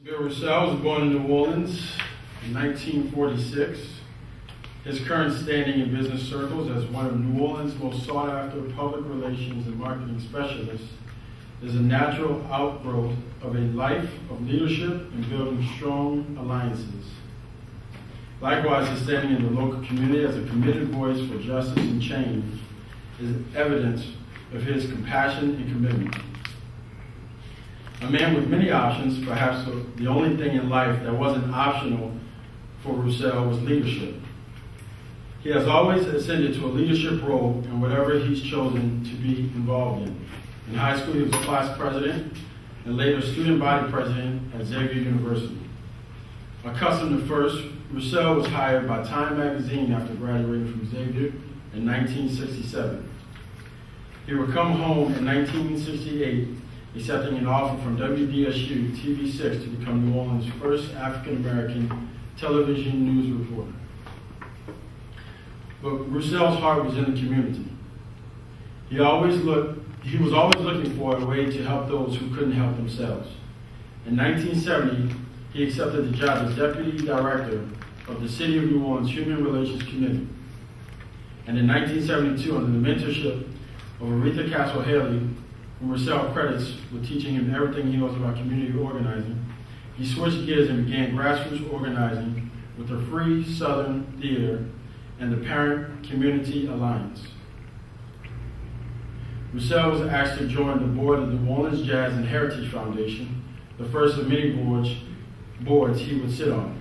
Bill Rouselle was born in New Orleans in 1946. His current standing in business circles as one of New Orleans' most sought-after public relations and marketing specialists is a natural outgrowth of a life of leadership and building strong alliances. Likewise, his standing in the local community as a committed voice for justice and change is evidence of his compassion and commitment. A man with many options, perhaps the only thing in life that wasn't optional for Rouselle was leadership. He has always ascended to a leadership role in whatever he's chosen to be involved in. In high school, he was class president and later student body president at Xavier University. Accustomed to first, Rouselle was hired by Time magazine after graduating from Xavier in 1967. He would come home in 1968, accepting an offer from WDSU TV6 to become New Orleans' first African-American television news reporter. But Rousselle's heart was in the community. He was always looking for a way to help those who couldn't help themselves. In 1970, he accepted the job as Deputy Director of the City of New Orleans Human Relations Committee. And in 1972, under the mentorship of Aretha Castle Haley, whom Rouselle credits with teaching him everything he knows about community organizing, he switched gears and began grassroots organizing with the Free Southern Theater and the Parent Community Alliance. Rouselle was asked to join the board of the New Orleans Jazz and Heritage Foundation, the first of many boards he would sit on.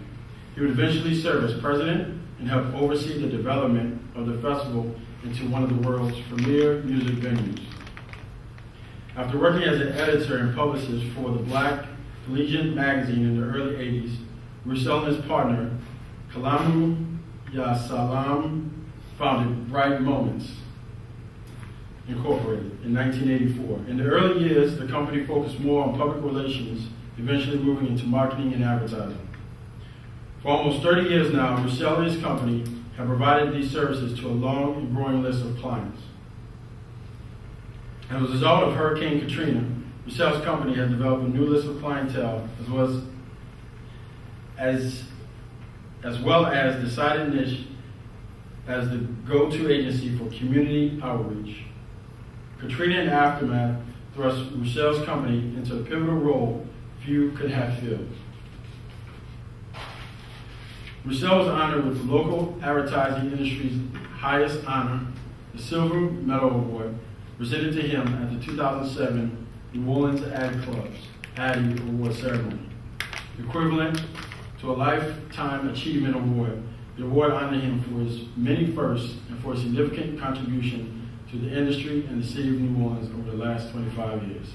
He would eventually serve as president and help oversee the development of the festival into one of the world's premier music venues. After working as an editor and publicist for the Black Collegian magazine in the early 80s, Rouselle and his partner, Kalamu Yasalam, founded Bright Moments Incorporated in 1984. In the early years, the company focused more on public relations, eventually moving into marketing and advertising. For almost 30 years now, Rouselle and his company have provided these services to a long and growing list of clients. As a result of Hurricane Katrina, Rousselle's company has developed a new list of clientele as well as decided niche as the go-to agency for community outreach. Katrina and aftermath thrust Rousselle's company into a pivotal role few could have filled. Rouselle was honored with the local advertising industry's highest honor, the Silver Medal Award, presented to him at the 2007 New Orleans Ad Club's Addy Award ceremony. Equivalent to a Lifetime Achievement Award, the award honored him for his many firsts and for a significant contribution to the industry and the city of New Orleans over the last 25 years.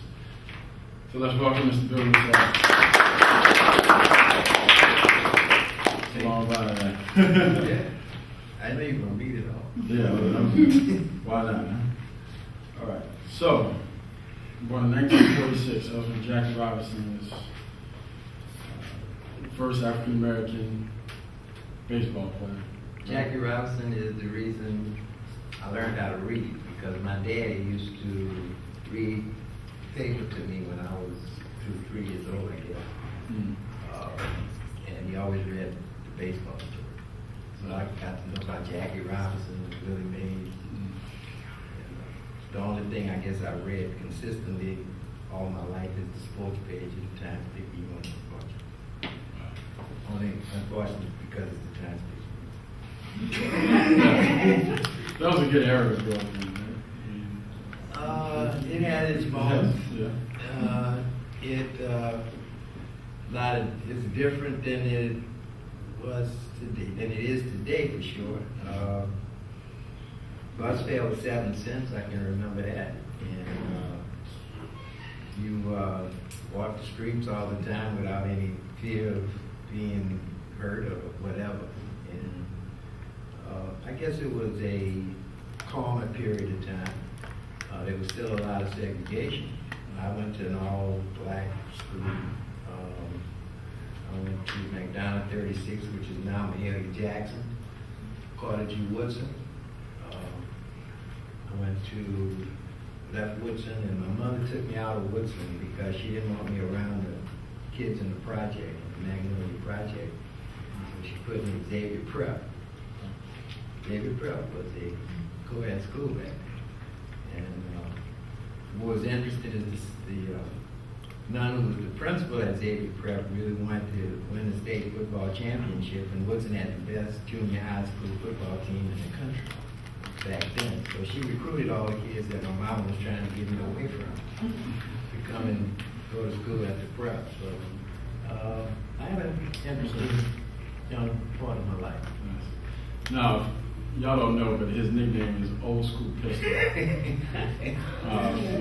So let's welcome Mr. Bill Rouselle. It's a long ride. Yeah, I know you're going to beat it all. Yeah, why not? Huh? All right. So, born in 1946, I was when Jackie Robinson was first African American baseball player. Jackie Robinson is the reason I learned how to read, because my dad used to read paper to me when I was 2, 3 years old, I guess. Mm. And he always read the baseball story. So I got to know about Jackie Robinson and Willie Mays. Mm. The only thing I guess I read consistently all my life is the sports page of the Times Picayune on the only unfortunately because it's the Times Picayune. That was a good era to grow up in, right? It had its moments. Yeah. It's different than it was today, than it is today for sure. Bus fare was 7 cents, I can remember that. And you walk the streets all the time without any fear of being hurt or whatever. And I guess it was a calmer period of time. There was still a lot of segregation. I went to an all-black school. I went to McDonough 36, which is now Mahalia Jackson, Carter G. Woodson. I went to left Woodson, and my mother took me out of Woodson because she didn't want me around the kids in the project, the Magnolia Project. So she put me in Xavier Prep. Xavier Prep was a co-ed school back then. And what was interesting is the nun who was the principal at Xavier Prep really wanted to win the state football championship, and Woodson had the best junior high school football team in the country back then. So she recruited all the kids that my mom was trying to get me away from to come and go to school at the prep. So I have an interesting young part of my life. Now, y'all don't know, but his nickname is Old School Pistol.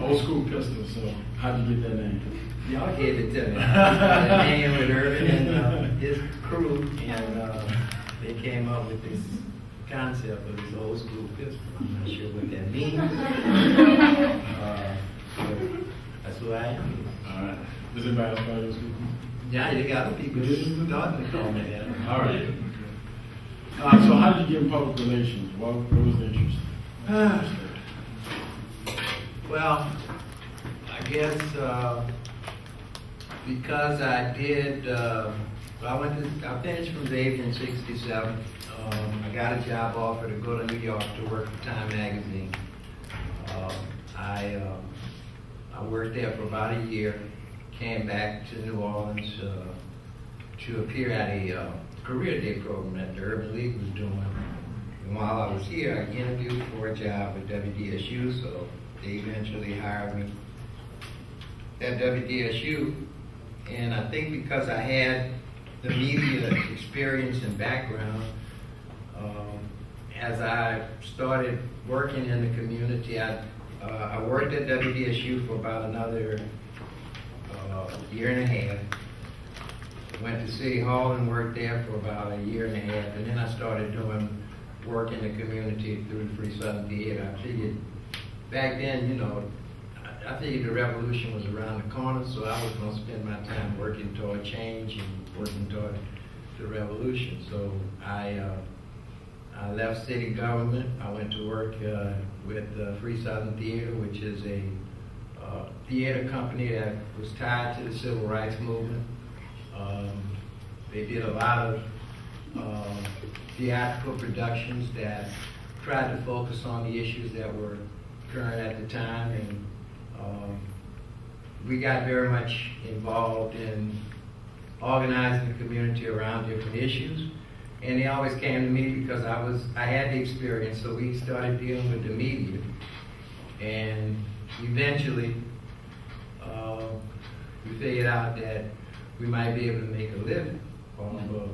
Old School Pistol, so how'd you get that name? Y'all gave it to me. I hanging with Irvin and his crew, and they came up with this concept of this old school pistol. I'm not sure what that means. But that's who I am. All right. Does anybody else call you school? Yeah, you got the people starting to call me that. All right. So how did you get in public relations? What was the interest? Well, I guess because I did, I finished from Xavier in '67. I got a job offer to go to New York to work for Time Magazine. I worked there for about a year, came back to New Orleans to appear at a career day program that the Urban League was doing. And while I was here, I interviewed for a job at WDSU, so they eventually hired me at WDSU. And I think because I had the media experience and background, as I started working in the community, I worked at WDSU for about another year and a half. Went to City Hall and worked there for about a year and a half, and then I started doing work in the community through the Free Southern Theater. I figured back then, you know, I figured the revolution was around the corner, so I was going to spend my time working toward change and working toward the revolution. So I left city government. I went to work with the Free Southern Theater, which is a theater company that was tied to the civil rights movement. They did a lot of theatrical productions that tried to focus on the issues that were current at the time, and we got very much involved in organizing the community around different issues. And they always came to me because I had the experience, so we started dealing with the media. And eventually, we figured out that we might be able to make a living off of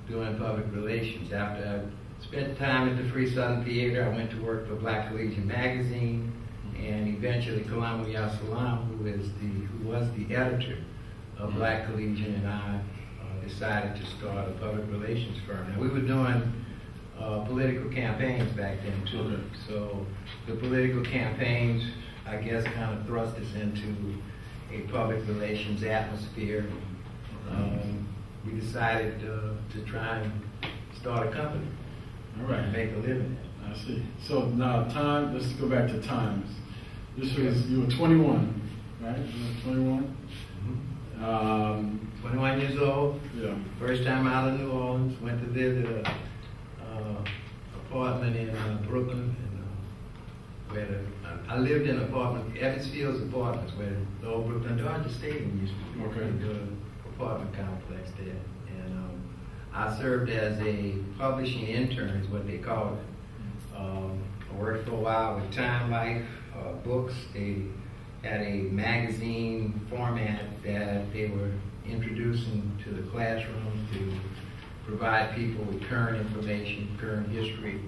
doing public relations. After I spent time at the Free Southern Theater, I went to work for Black Collegian Magazine, and eventually Kalamu Yasalam, who was the editor of Black Collegian, and I decided to start a public relations firm. And we were doing political campaigns back then too. Okay. So the political campaigns, I guess, kind of thrust us into a public relations atmosphere. We decided to try and start a company. All right. And make a living. I see. So now let's go back to times. You were 21, right? You were 21? Mm-hmm. 21 years old. Yeah. First time out of New Orleans. Went to visit an apartment in Brooklyn. And, I lived in an apartment, Evans Fields Apartments, where the old Brooklyn Dodger Stadium used to be. Okay. The apartment complex there. And I served as a publishing intern, is what they called it. I worked for a while with Time Life Books. They had a magazine format that they were introducing to the classrooms to provide people with current information, current history.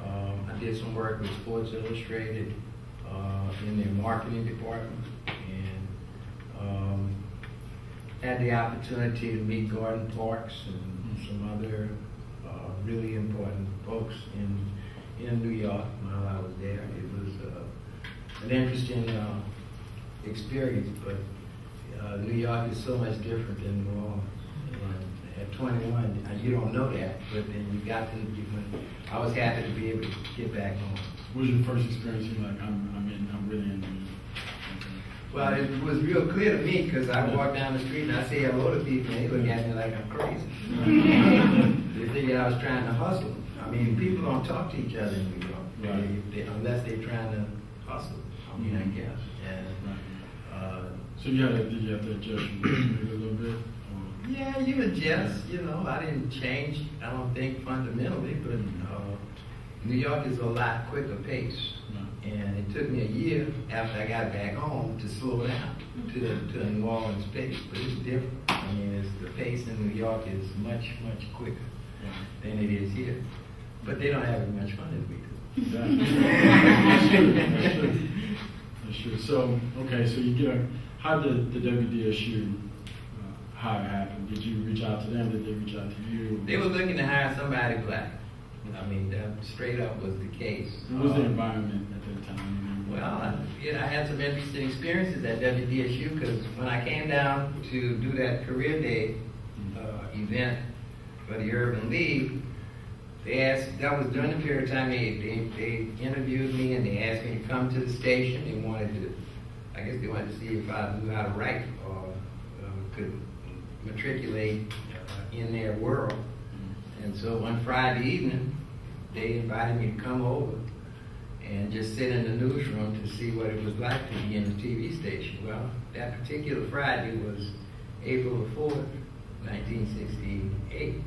I did some work with Sports Illustrated in their marketing department, and had the opportunity to meet Gordon Parks and some other really important folks in New York while I was there. It was an interesting experience, but New York is so much different than New Orleans. At 21, you don't know that, but then I was happy to be able to get back home. What was your first experience? You're like, I'm really in New York. Well, it was real clear to me because I walk down the street and I say hello to people and they look at me like I'm crazy. They think I was trying to hustle. I mean, people don't talk to each other in New York unless they're trying to hustle. I mean, I guess. And, So did you have to adjust your behavior a little bit? yeah, you adjust. You know, I didn't change. I don't think fundamentally, but New York is a lot quicker pace. And it took me a year after I got back home to slow down to the New Orleans pace, but it's different. I mean, the pace in New York is much, much quicker than it is here. But they don't have as much fun as we do. That's true. So, okay, so how did the WDSU hire happen? Did you reach out to them? Did they reach out to you? They were looking to hire somebody black. I mean, that straight up was the case. What was the environment at that time? Well, I had some interesting experiences at WDSU because when I came down to do that career day event for the Urban League, they asked, that was during the period of time they interviewed me and they asked me to come to the station. They wanted to, I guess they wanted to see if I knew how to write or could matriculate in their world. And so one Friday evening, they invited me to come over and just sit in the newsroom to see what it was like to be in the TV station. Well, that particular Friday was April the 4th, 1968.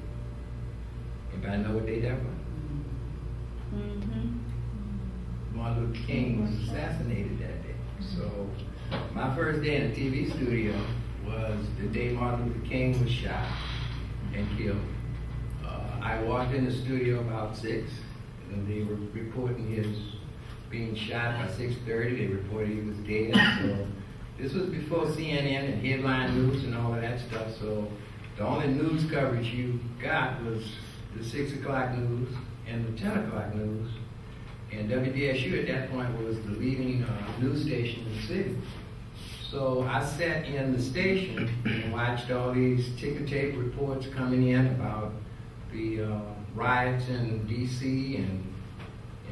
Anybody know what day that was? Martin Luther King was assassinated that day. So my first day in the TV studio was the day Martin Luther King was shot and killed. I walked in the studio about 6, and they were reporting his being shot by 6:30. They reported he was dead. So this was before CNN and headline news and all of that stuff. So the only news coverage you got was the 6 o'clock news and the 10 o'clock news. And WDSU at that point was the leading news station in the city. So I sat in the station and watched all these ticker tape reports coming in about the riots in D.C. and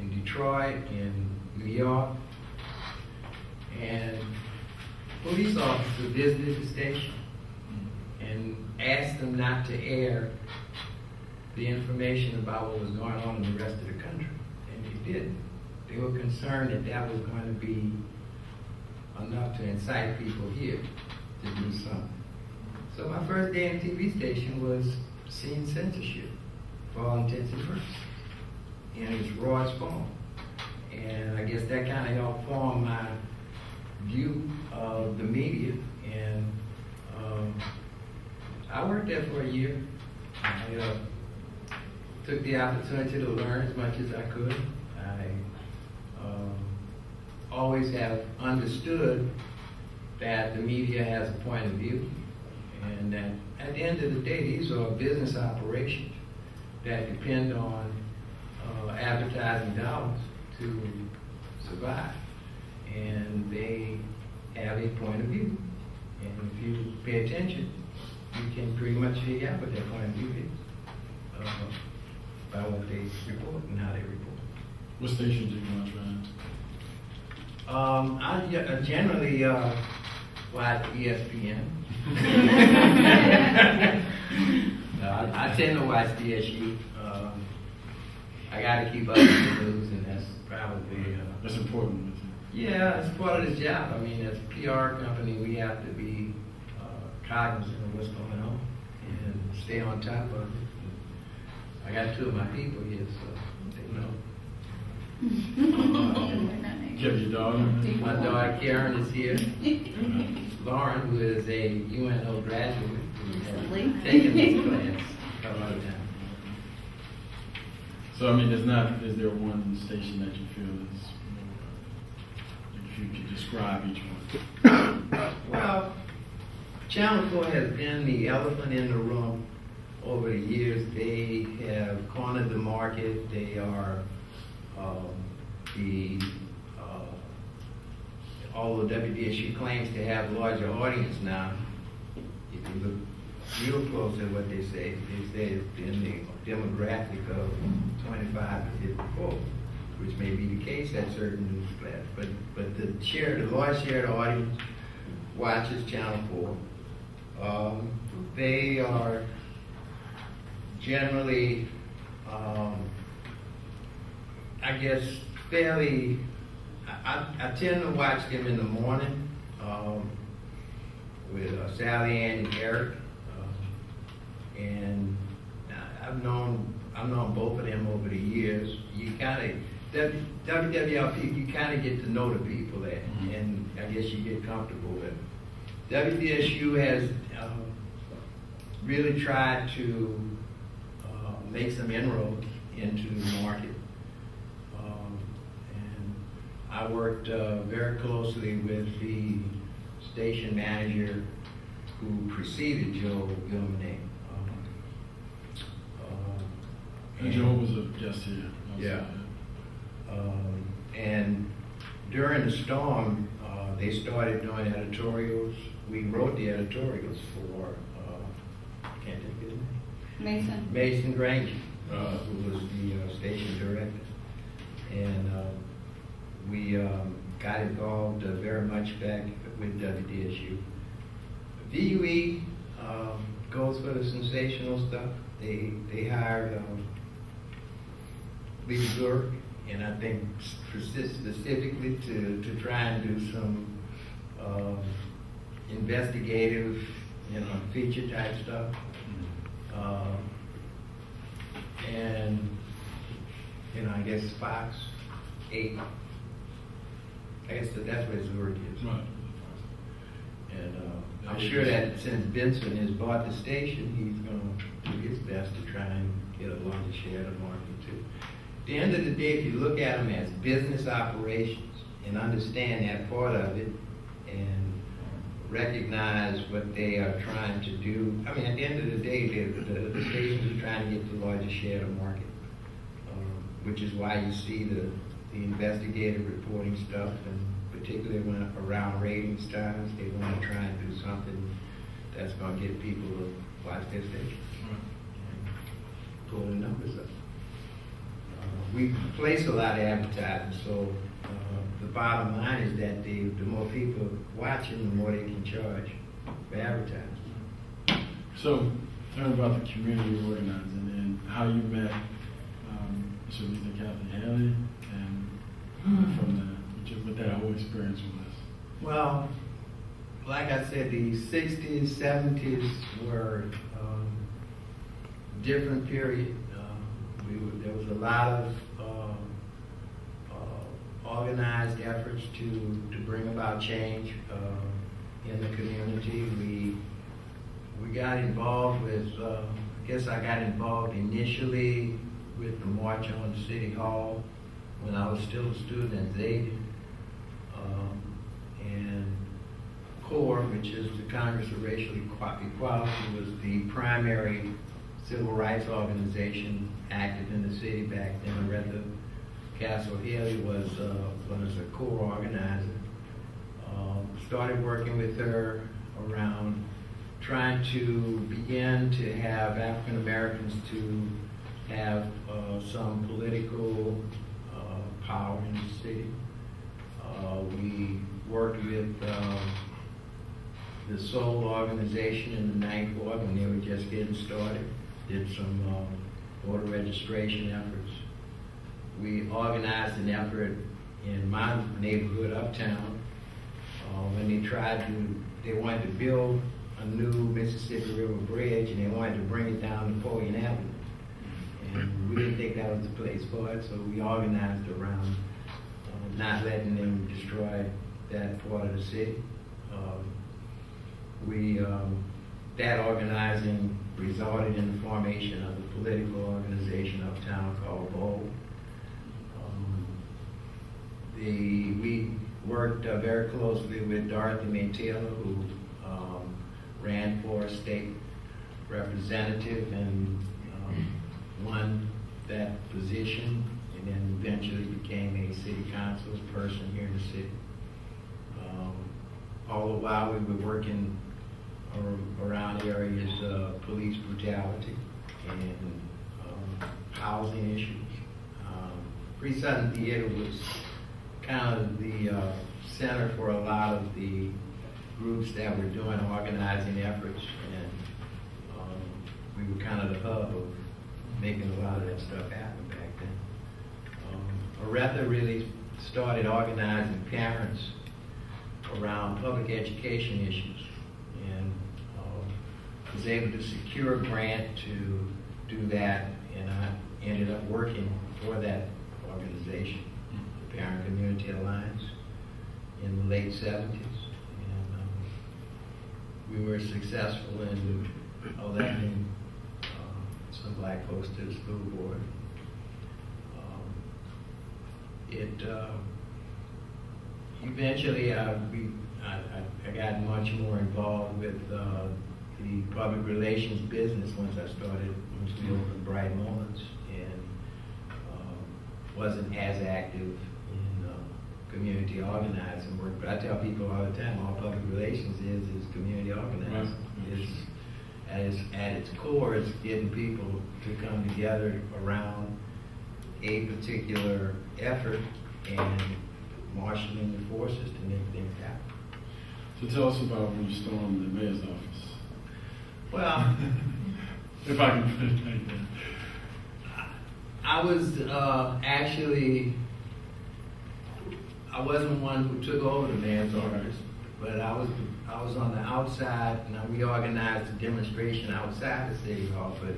in Detroit and New York. And police officers visited the station and asked them not to air the information about what was going on in the rest of the country. And they didn't. They were concerned that that was going to be enough to incite people here to do something. So my first day in the TV station was seeing censorship for all intents and purposes in its rawest form. And I guess that kind of helped form my view of the media. And I worked there for a year. I took the opportunity to learn as much as I could. I always have understood that the media has a point of view, and that at the end of the day, these are business operations that depend on advertising dollars to survive, and they have a point of view. And if you pay attention, you can pretty much figure out what their point of view is by what they report and how they report. What station did you watch, Ryan? I generally watch ESPN. I tend to watch DSU. I got to keep up with the news, and that's probably That's important. yeah, it's part of the job. I mean, as a PR company, we have to be cognizant of what's going on and stay on top of it. I got 2 of my people here, so they know. Give your dog. My daughter Karen is here. Lauren, who is a UNO graduate, who has taken this class a lot of time. So I mean, is there one station that you feel is, if you could describe each one? Well, Channel 4 has been the elephant in the room over the years. They have cornered the market. They are although WDSU claims to have larger audience now, if you look real close at what they say it's in the demographic of 25 to 54, which may be the case at certain news class. But the large share of the audience watches Channel 4. They are generally, I guess, fairly, I tend to watch them in the morning with Sally Ann and Eric. And I've known both of them over the years. You kind of, WWLP, you kind of get to know the people there, and I guess you get comfortable with them. WDSU has really tried to make some inroads into the market. And I worked very closely with the station manager who preceded Joe Gilmanet. And Joe was a guest here. Yeah. And during the storm, they started doing editorials. We wrote the editorials for, can't think of his name. Mason Granger, who was the station director. And we got involved very much back with WDSU. VUE goes for the sensational stuff. They hired Lee Zurich, and I think specifically to try and do some investigative, feature type stuff. And I guess Fox 8. I guess that's where Zurich is. Right. And I'm sure that since Benson has bought the station, he's going to do his best to try and get a larger share of the market too. At the end of the day, if you look at them as business operations and understand that part of it and recognize what they are trying to do, I mean, at the end of the day, the stations are trying to get the largest share of the market, which is why you see the investigative reporting stuff, and particularly when around ratings times, they want to try and do something that's going to get people to watch their station and pull the numbers up. We place a lot of advertising, so the bottom line is that the more people watching, the more they can charge for advertising. So, tell me about the community organizing and how you met Mr. Kathy Haley, and from there, what that whole experience was. Well, like I said, the 60s, 70s were different period. There was a lot of organized efforts to bring about change in the community. We got involved with, I guess I got involved initially with the March on City Hall when I was still a student at Xavier. And CORE, which is the Congress of Racial Equality, was the primary civil rights organization active in the city back then. Aretha Castle Haley was a CORE organizer. Started working with her around trying to begin to have African Americans to have some political power in the city. We worked with the Soul organization in the Ninth Ward when they were just getting started. Did some voter registration efforts. We organized an effort in my neighborhood, Uptown, when they wanted to build a new Mississippi River Bridge, and they wanted to bring it down Napoleon Avenue. And we didn't think that was the place for it, so we organized around not letting them destroy that part of the city. That organizing resulted in the formation of a political organization uptown called BOLD. We worked very closely with Dorothy May Taylor, who ran for state representative and won that position, and then eventually became a city council person here in the city. All the while we were working around areas of police brutality and housing issues. Free Southern Theater was kind of the center for a lot of the groups that were doing organizing efforts, and we were kind of the hub of making a lot of that stuff happen back then. Aretha really started organizing parents around public education issues, and was able to secure a grant to do that, and I ended up working for that organization, the Parent Community Alliance, in the late 70s. We were successful in electing some black folks to the school board. Eventually I got much more involved with the public relations business once we opened Bright Moments, and wasn't as active in community organizing work. But I tell people all the time, all public relations is community organizing. Right. At its core, it's getting people to come together around a particular effort and marshaling the forces to make things happen. So tell us about when you stormed the mayor's office. Well, If I can put it like that. I was I wasn't one who took over the mayor's office, but I was on the outside, and we organized a demonstration outside the city hall. But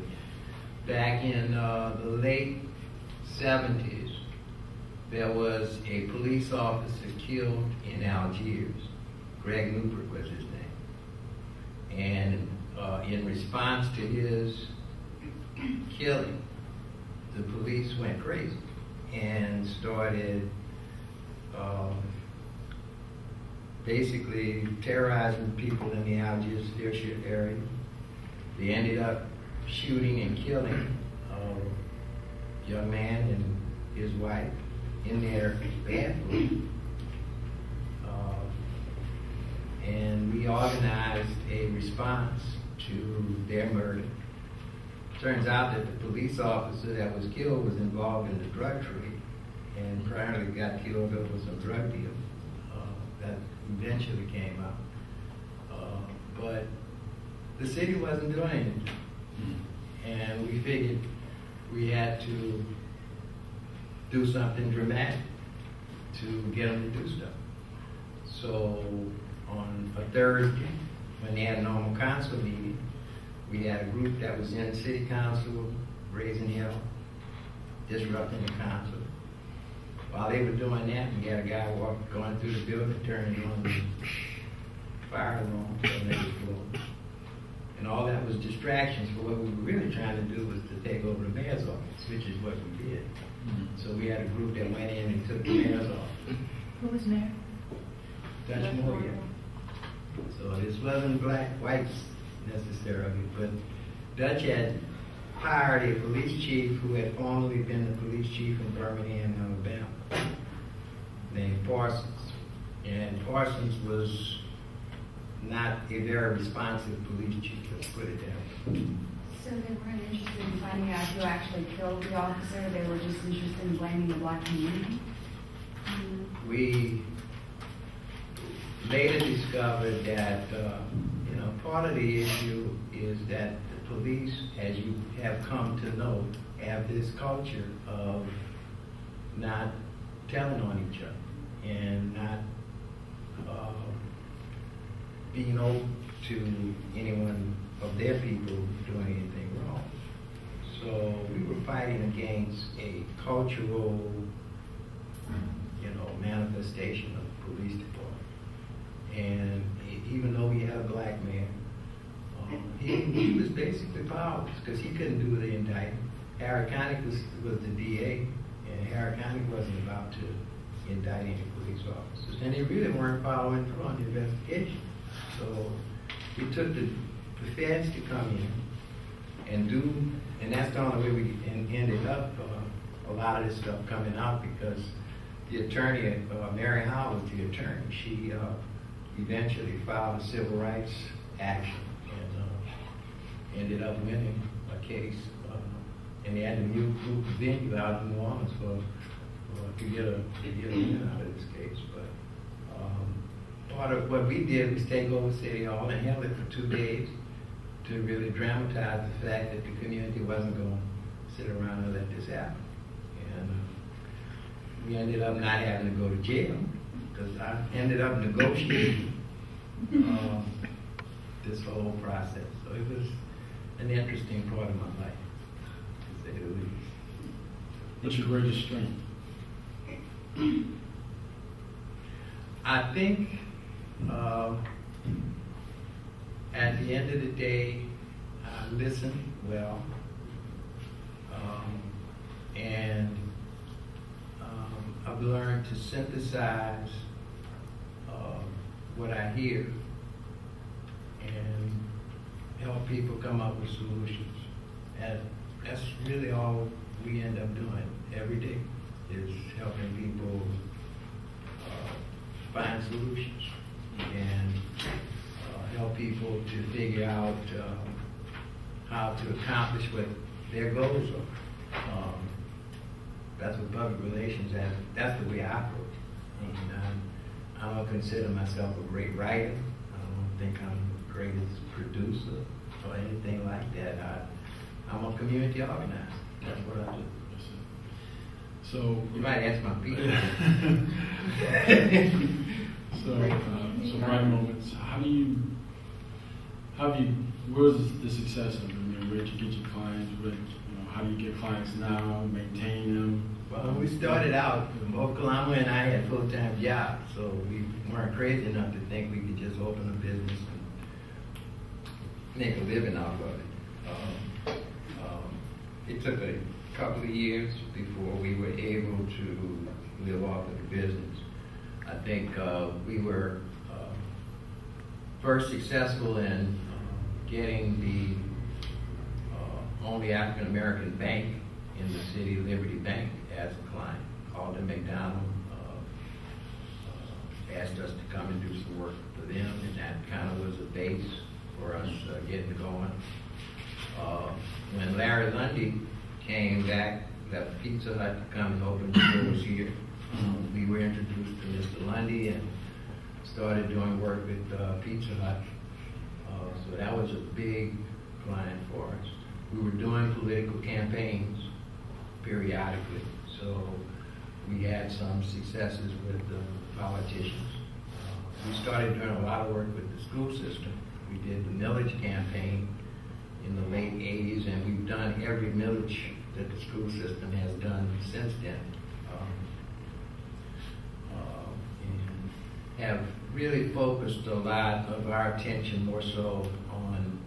back in the late 70s, there was a police officer killed in Algiers. Greg Newport was his name. And in response to his killing, the police went crazy and started basically terrorizing people in the Algiers area. They ended up shooting and killing a young man and his wife in their bathroom. And we organized a response to their murder. Turns out that the police officer that was killed was involved in the drug trade, and apparently got killed over some drug deal that eventually came out. But the city wasn't doing anything, and we figured we had to do something dramatic to get them to do stuff. So on a Thursday, when they had a normal council meeting, we had a group that was in city council raising hell, disrupting the council. While they were doing that, we had a guy going through the building, turning on the fire alarm on every floor. And all that was distractions for what we were really trying to do was to take over the mayor's office, which is what we did. So we had a group that went in and took the mayor's office. Who was mayor? Dutch Moore. So this wasn't black, whites necessarily, but Dutch had hired a police chief who had formerly been the police chief in Birmingham, Alabama, named Parsons. And Parsons was not a very responsive police chief, let's put it that way. So they weren't interested in finding out who actually killed the officer, they were just interested in blaming the black community? We later discovered that, part of the issue is that the police, as you have come to know, have this culture of not telling on each other and not being open to anyone of their people doing anything wrong. So we were fighting against a cultural, manifestation of the police department. And even though we had a black man, he was basically powerless because he couldn't do the indictment. Harry Connick was the DA, and Harry Connick wasn't about to indict any police officers. And they really weren't following through on the investigation. So we took the feds to come in and that's the only way we ended up a lot of this stuff coming out, because the attorney, Mary Howe was the attorney. She eventually filed a civil rights action and ended up winning a case. And they had to move the venue out of New Orleans to get a win out of this case. But part of what we did was take over City Hall and held it for 2 days to really dramatize the fact that the community wasn't going to sit around and let this happen. And we ended up not having to go to jail because I ended up negotiating this whole process. So it was an interesting part of my life, to say the least. What's your greatest strength? I think at the end of the day, I listen well, and I've learned to synthesize what I hear and help people come up with solutions. And that's really all we end up doing every day, is helping people find solutions and help people to figure out how to accomplish what their goals are. That's what public relations is. That's the way I operate. And I don't consider myself a great writer. I don't think I'm the greatest producer or anything like that. I'm a community organizer. That's what I do. So You might ask my people. so bright moments. Where's the success of it? Where'd you get your clients? How do you get clients now? Maintain them? Well, when we started out, Oklahoma and I had full-time jobs, so we weren't crazy enough to think we could just open a business and make a living off of it. It took a couple of years before we were able to live off of the business. I think we were first successful in getting the only African American bank in the city, Liberty Bank, as a client. Alden McDonald asked us to come and do some work for them, and that kind of was a base for us getting going. When Larry Lundy came back, left Pizza Hut to come and open the doors here, we were introduced to Mr. Lundy and started doing work with Pizza Hut. So that was a big client for us. We were doing political campaigns periodically, so we had some successes with the politicians. We started doing a lot of work with the school system. We did the millage campaign in the late 80s, and we've done every millage that the school system has done since then. And have really focused a lot of our attention more so on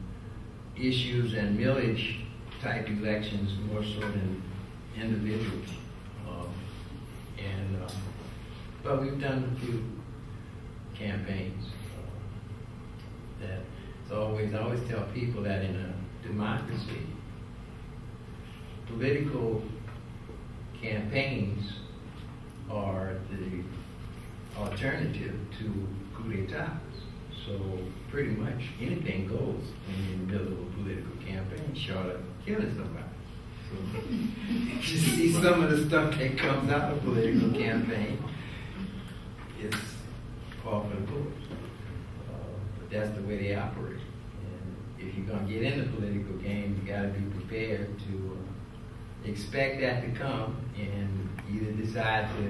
issues and millage type elections more so than individuals. But we've done a few campaigns. I always tell people that in a democracy, political campaigns are the alternative to coup d'etats. So pretty much anything goes when you're in the middle of a political campaign, short of killing somebody. So you see some of the stuff that comes out of a political campaign, it's par for the course. But that's the way they operate. And if you're going to get in the political game, you got to be prepared to expect that to come and either decide to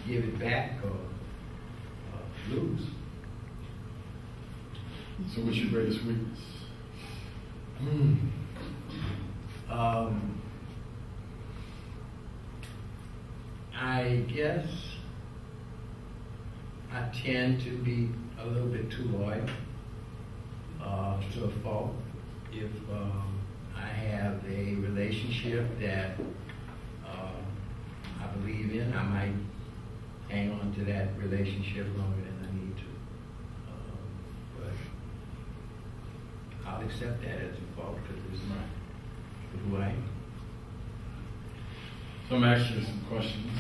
give it back or lose. So what's your greatest weakness? I guess I tend to be a little bit too loyal to a fault. If I have a relationship that I believe in, I might hang on to that relationship longer than I need to. But I'll accept that as a fault because it's who I am. So I'm asking you some questions.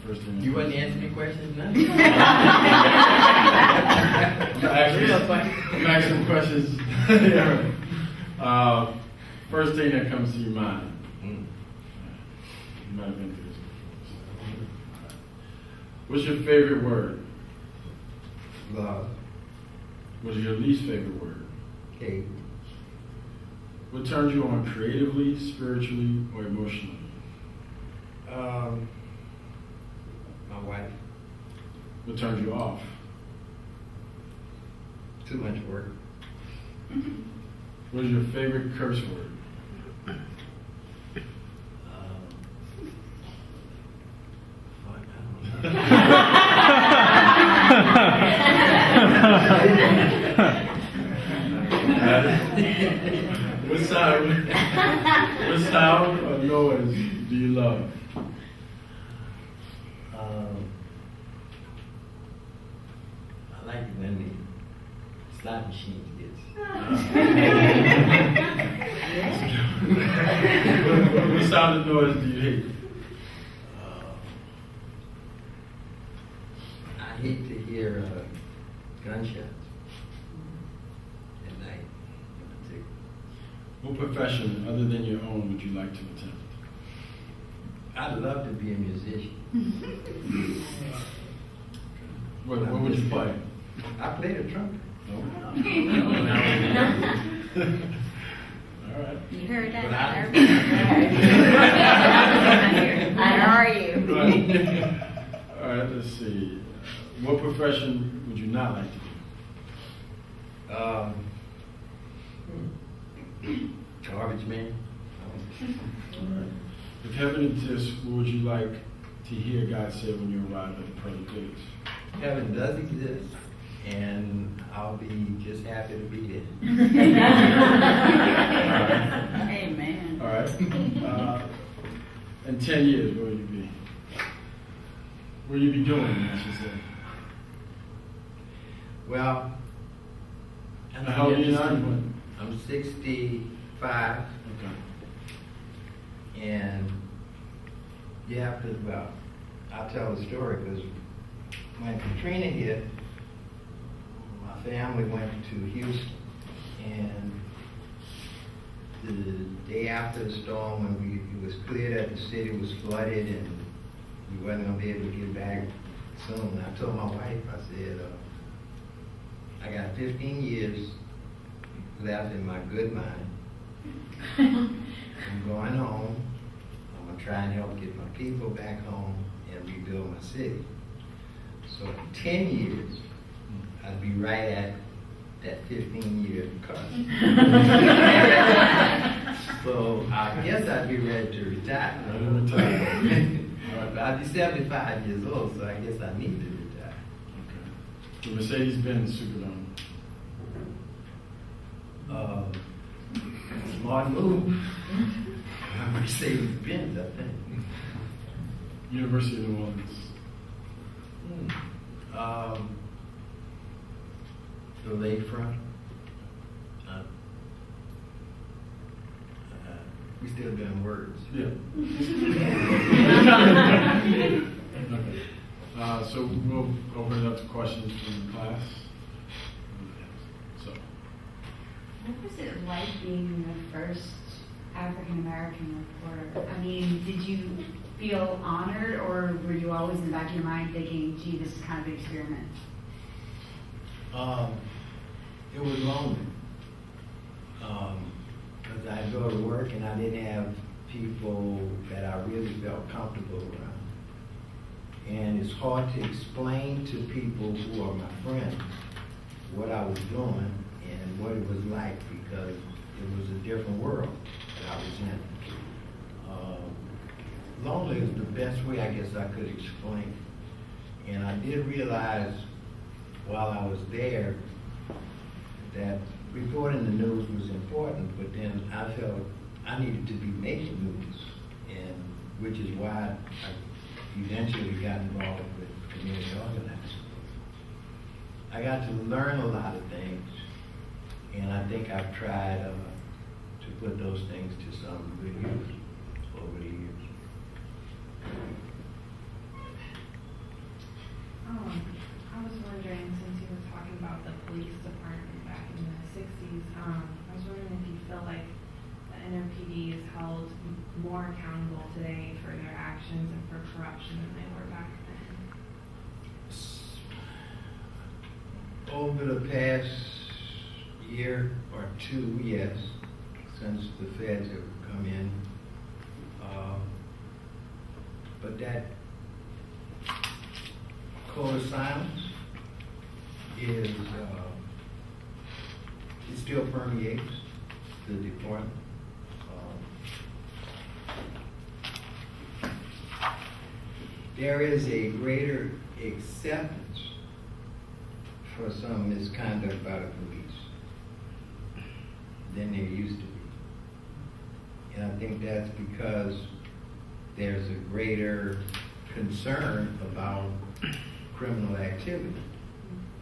First thing You wouldn't answer me questions, none? I'm asking questions. Yeah, right. First thing that comes to your mind. You might have been through this before. So. What's your favorite word? Love. What is your least favorite word? Hate. What turns you on creatively, spiritually, or emotionally? My wife. What turns you off? Too much work. What is your favorite curse word? Fuck, I What sound or noise do you love? I like it when the slot machine gets. What sound or noise do you hate? I hate to hear gunshots at night in particular. What profession other than your own would you like to attempt? I'd love to be a musician. What would you play? I played a trumpet. No? All right. You heard that? But How are you? All right, let's see. What profession would you not like to do? Garbage man. All right. If heaven exists, what would you like to hear God say when you arrive at the pearly gates? Heaven does exist, and I'll be just happy to be there. Amen. All right. In 10 years, where will you be? What will you be doing, I should say? Well, How old are you now? I'm 65, Okay. and you have to, well, I'll tell the story because when Katrina hit, my family went to Houston, and the day after the storm, when it was clear that the city was flooded and we wasn't going to be able to get back soon, I told my wife, I said, I got 15 years left in my good mind. I'm going home. I'm going to try and help get my people back home and rebuild my city. So in 10 years, I'd be right at that 15-year cut. So I guess I'd be ready to retire. I'd be 75 years old, so I guess I need to retire. Okay. The Mercedes-Benz Superdome. Smart move. Mercedes-Benz, I think. University of New Orleans. The lakefront. We still doing words. Yeah. Okay. So we'll open it up to questions from the class. So, What was it like being the first African-American reporter? I mean, did you feel honored, or were you always in the back of your mind thinking, gee, this is kind of an experiment? It was lonely. Because I'd go to work and I didn't have people that I really felt comfortable around. And it's hard to explain to people who are my friends what I was doing and what it was like, because it was a different world that I was in. Lonely is the best way I guess I could explain it. And I did realize while I was there that reporting the news was important, but then I felt I needed to be making news, and which is why I eventually got involved with community organizing. I got to learn a lot of things, and I think I've tried to put those things to some good use over the years. I was wondering, since you were talking about the police department back in the 60s, I was wondering if you feel like the NRPD is held more accountable today for their actions and for corruption than they were back then. Over the past year or two, yes, since the feds have come in. But that code of silence is, it still permeates the department. There is a greater acceptance for some misconduct by the police than there used to be. And I think that's because there's a greater concern about criminal activity.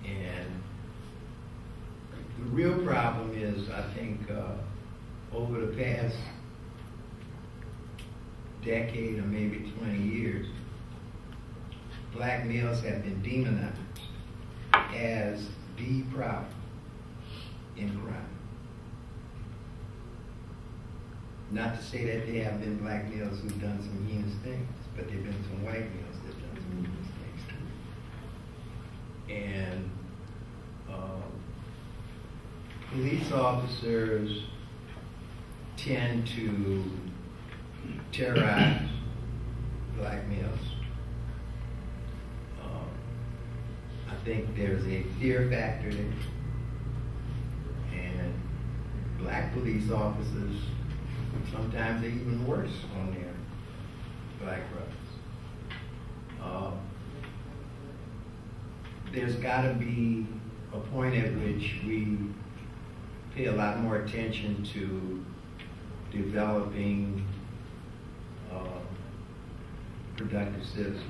And the real problem is, I think, over the past decade or maybe 20 years, black males have been demonized as the problem in crime. Not to say that there have been black males who've done some heinous things, but there have been some white males that have done some heinous things too. And police officers tend to terrorize black males. I think there's a fear factor there. And black police officers sometimes are even worse on their black brothers. There's got to be a point at which we pay a lot more attention to developing productive citizens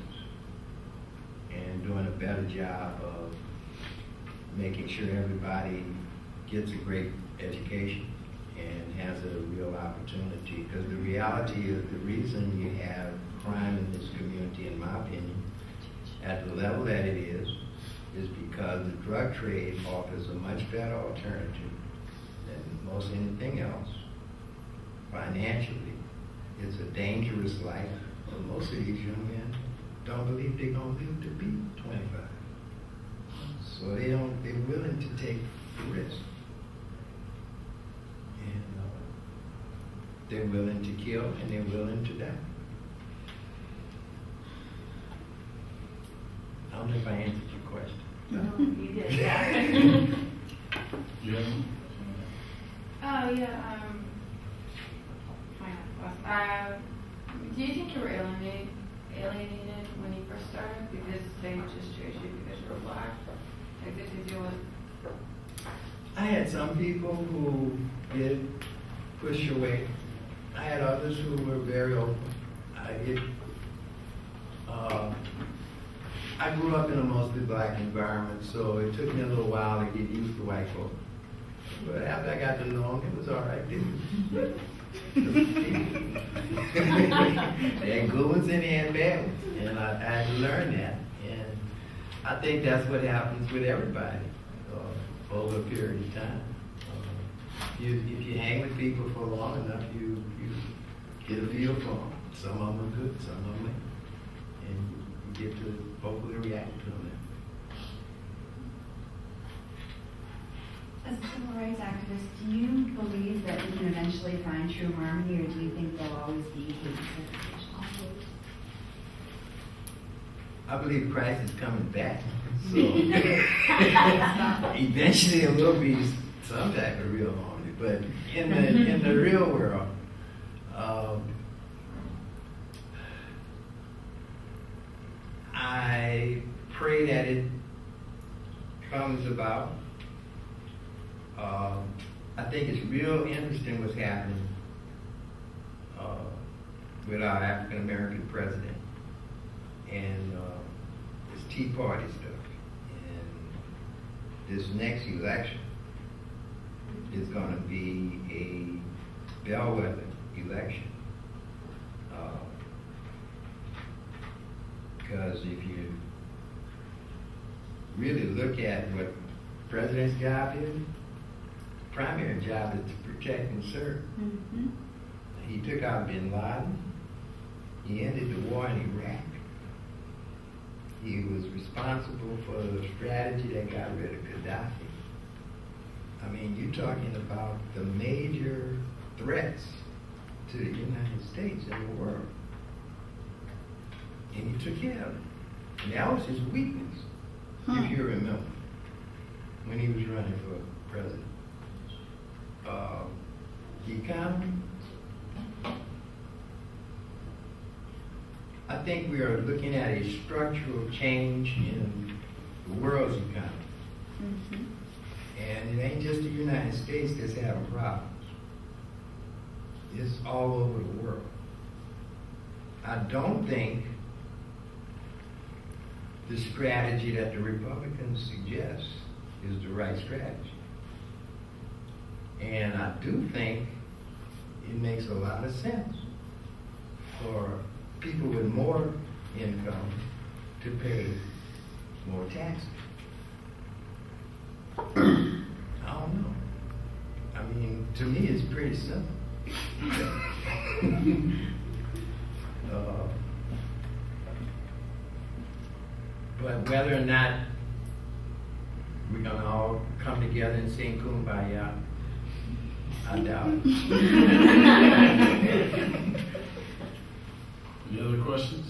and doing a better job of making sure everybody gets a great education and has a real opportunity. Because the reality is the reason you have crime in this community, in my opinion, at the level that it is because the drug trade offers a much better alternative than most anything else. Financially, it's a dangerous life, but most of these young men don't believe they're going to live to be 25. So they're willing to take the risk. And they're willing to kill and they're willing to die. I don't know if I answered your question. You did, yeah. You have one? Oh, yeah, do you think you were alienated when you first started because they just chose you because you were black? Like, did you deal with? I had some people who did push away. I had others who were very open. I grew up in a mostly black environment, so it took me a little while to get used to white folks. But after I got to know them, it was all right, dude. They had good ones and they had bad ones, and I had to learn that. And I think that's what happens with everybody over a period of time. If you hang with people for long enough, you get a feel for them. Some of them are good, some of them ain't. And you get to hopefully react to them. As a civil rights activist, do you believe that we can eventually find true harmony, or do you think there'll always be hate and segregation? I believe Christ is coming back. So eventually it will be some type of real harmony. But in the real world, I pray that it comes about. I think it's real interesting what's happening with our African American president and this Tea Party stuff. And this next election is going to be a bellwether election. Because if you really look at what the president's job is, primary job is to protect and serve. Mm-hmm. He took out bin Laden. He ended the war in Iraq. he was responsible for the strategy that got rid of Gaddafi. I mean, you're talking about the major threats to the United States and the world. And he took care of it. And that was his weakness, if you remember, when he was running for president. The economy, I think we are looking at a structural change in the world's economy. And it ain't just the United States that's having problems. It's all over the world. I don't think the strategy that the Republicans suggest is the right strategy. And I do think it makes a lot of sense for people with more income to pay more taxes. I don't know. I mean, to me, it's pretty simple. But whether or not we're going to all come together and sing Kumbaya, I doubt it. Any other questions?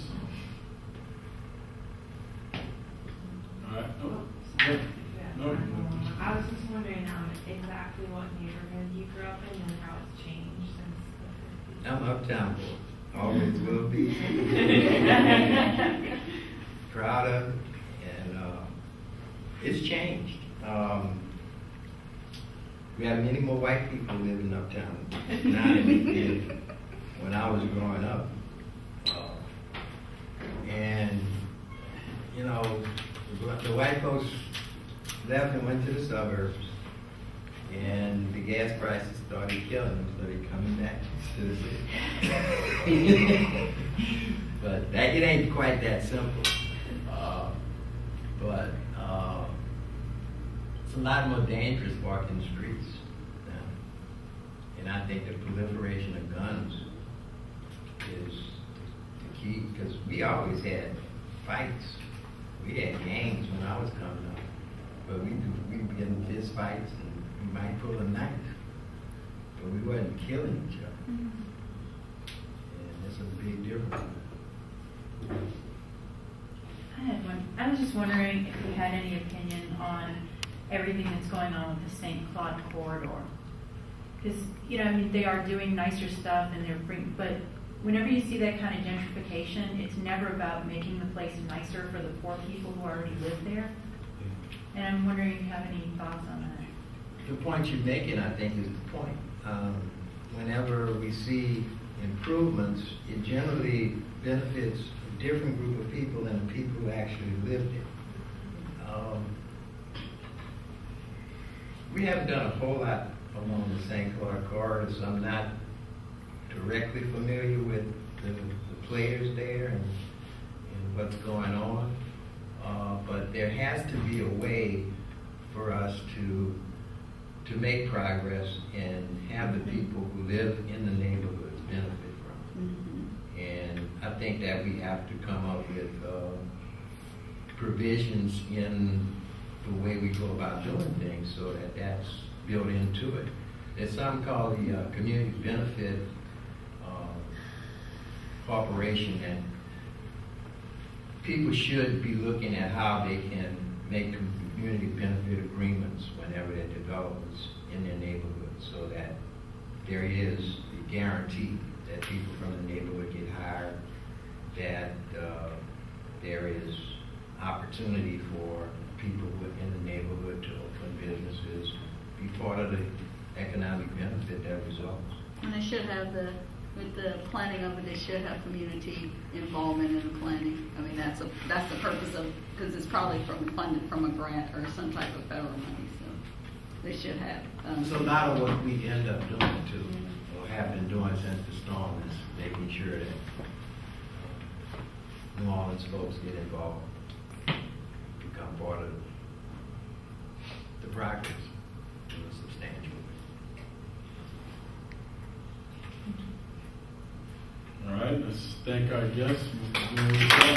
All right. Oh, yeah. No. I was just wondering exactly what neighborhood you grew up in and how it's changed since the 50s. I'm uptown boy. Always will be. Proud of it. And it's changed. We have many more white people living uptown now than we did when I was growing up. And, you know, the white folks left and went to the suburbs, and the gas prices started killing them, so they're coming back to the city. But it ain't quite that simple. But it's a lot more dangerous walking the streets now. And I think the proliferation of guns is the key, because we always had fights. We had gangs when I was coming up. But we'd be in fist fights, and we might pull a knife. But we wasn't killing each other. And that's a big difference. I was just wondering if you had any opinion on everything that's going on with the St. Claude corridor. Because, you know, I mean, they are doing nicer stuff, and but whenever you see that kind of gentrification, it's never about making the place nicer for the poor people who already live there. And I'm wondering if you have any thoughts on that. The point you're making, I think, is the point. Whenever we see improvements, it generally benefits a different group of people than the people who actually live there. We haven't done a whole lot along the St. Claude corridor, so I'm not directly familiar with the players there and what's going on. But there has to be a way for us to make progress and have the people who live in the neighborhoods benefit from it. And I think that we have to come up with provisions in the way we go about doing things so that that's built into it. There's something called the Community Benefit Corporation, and people should be looking at how they can make community benefit agreements whenever there are developments in their neighborhood, so that there is a guarantee that people from the neighborhood get hired, that there is opportunity for people within the neighborhood to open businesses, be part of the economic benefit that results. And they should have with the planning of it, they should have community involvement in the planning. I mean, that's the purpose of, because it's probably funded from a grant or some type of federal money, so they should have. It's a lot of what we end up doing too, or have been doing since the storm, is making sure that New Orleans folks get involved, become part of the progress in a substantial way. All right, let's thank our guests. Mr.